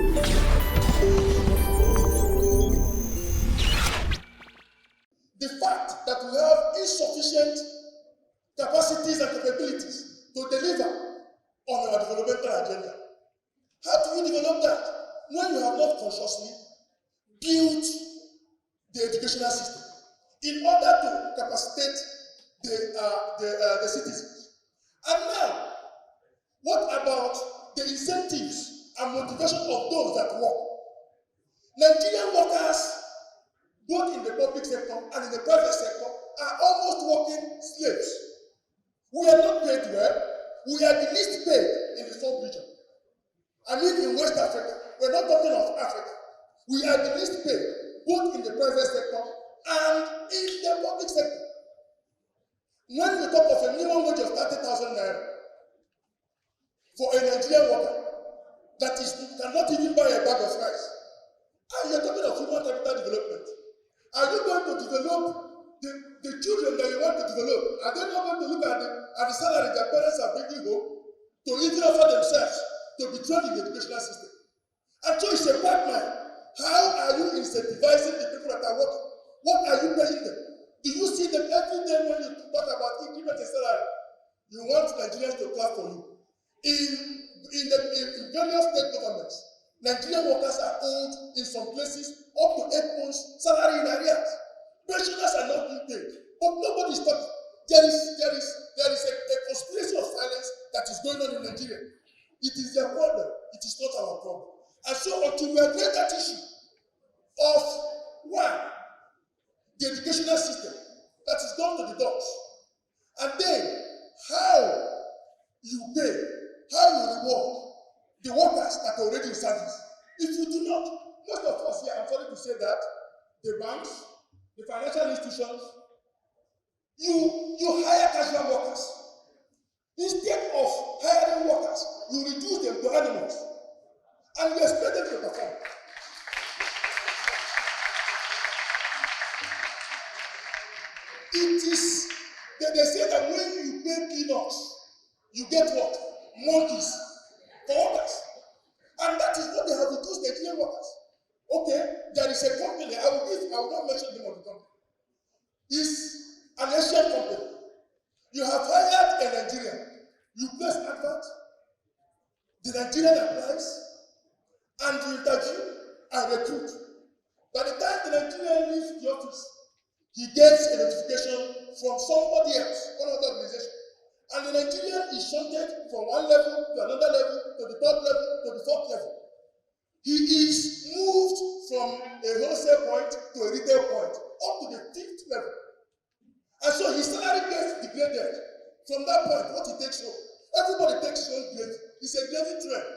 The fact that we have insufficient capacities and capabilities to deliver on our developmental agenda. How do you develop that when you have not consciously built the educational system in order to capacitate the citizens? And now, what about the incentives and motivation of those that work? Nigerian workers, both in the public sector and in the private sector, are almost working slaves. We are not paid well. We are the least paid in the sub-region. I mean in West Africa. We're not talking of Africa. We are the least paid, both in the private sector and in the public sector. When we talk of a minimum wage of 30,000 naira for a Nigerian worker that cannot even buy a bag of rice, and you're talking of human capital development, are you going to develop the children that you want to develop? Are they not going to look at the salary their parents are bringing home to even offer themselves to be trained in the educational system? And so it's a bad mind. How are you incentivizing the people that are working? What are you paying them? Do you see them every day when you talk about increment in salary? You want Nigerians to clap for you. In various state governments, Nigerian workers are owed in some places up to 8 months salary in arrears. Pensioners are not being paid, but nobody is talking. There is a conspiracy of silence that is going on in Nigeria. It is their problem. It is not our problem. And so until we address that issue of one, the educational system that is gone to the dogs, and then how you pay, how you reward the workers that are already in service. If you do not, most of us here, I'm sorry to say that, the banks, the financial institutions, you hire casual workers. Instead of hiring workers, you reduce them to animals, and you expect them to perform. It is, they say that when you pay peanuts, you get what? Monkeys for workers. And that is what they have reduced Nigerian workers. Okay, there is a company, I will not mention the name of the company. It's an Asian company. You have hired a Nigerian, you place advert, the Nigerian applies, and you interview and recruit. By the time the Nigerian leaves the office, he gets a notification from somebody else, one other organization. And the Nigerian is shunted from one level to another level, to the third level, to the fourth level. He is moved from a wholesale point to a retail point, up to the 5th level. And so his salary gets degraded. From that point, what he takes home, everybody takes his own grade. It's a grading trend.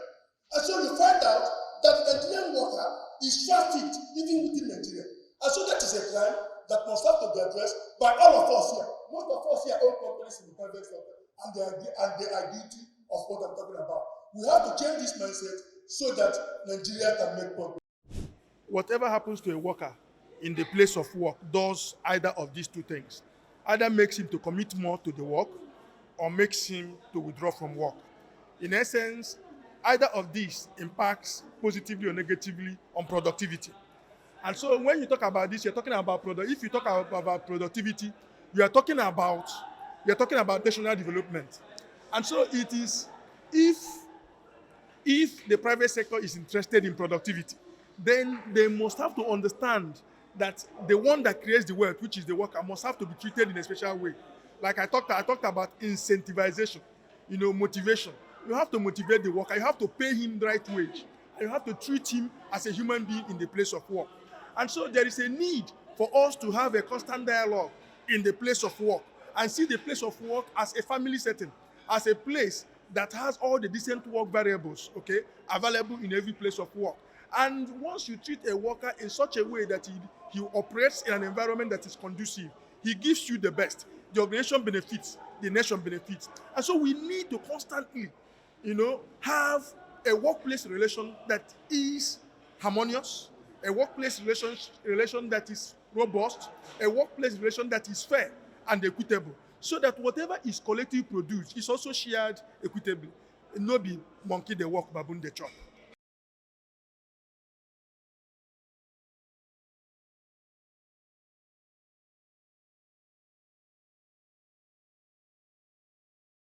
And so you find out that the Nigerian worker is trafficked even within Nigeria. And so that is a crime that must have to be addressed by all of us here. Most of us here own companies in the private sector, and they are guilty of what I'm talking about. We have to change this mindset so that Nigeria can make progress. Whatever happens to a worker in the place of work does either of these two things. Either makes him to commit more to the work or makes him to withdraw from work. In essence, either of these impacts positively or negatively on productivity. And so when you talk about this, you're talking about if you talk about productivity, you're talking about national development. And so it is, if the private sector is interested in productivity, then they must have to understand that the one that creates the wealth, which is the worker, must have to be treated in a special way. Like I talked about incentivization, motivation. You have to motivate the worker. You have to pay him the right wage. And you have to treat him as a human being in the place of work. And so there is a need for us to have a constant dialogue in the place of work and see the place of work as a family setting, as a place that has all the decent work variables, available in every place of work. And once you treat a worker in such a way that he operates in an environment that is conducive, he gives you the best. The organization benefits, the nation benefits. And so we need to constantly, have a workplace relation that is harmonious, a workplace relation that is robust, a workplace relation that is fair and equitable, so that whatever is collectively produced is also shared equitably. No be monkey the work, baboon the chop.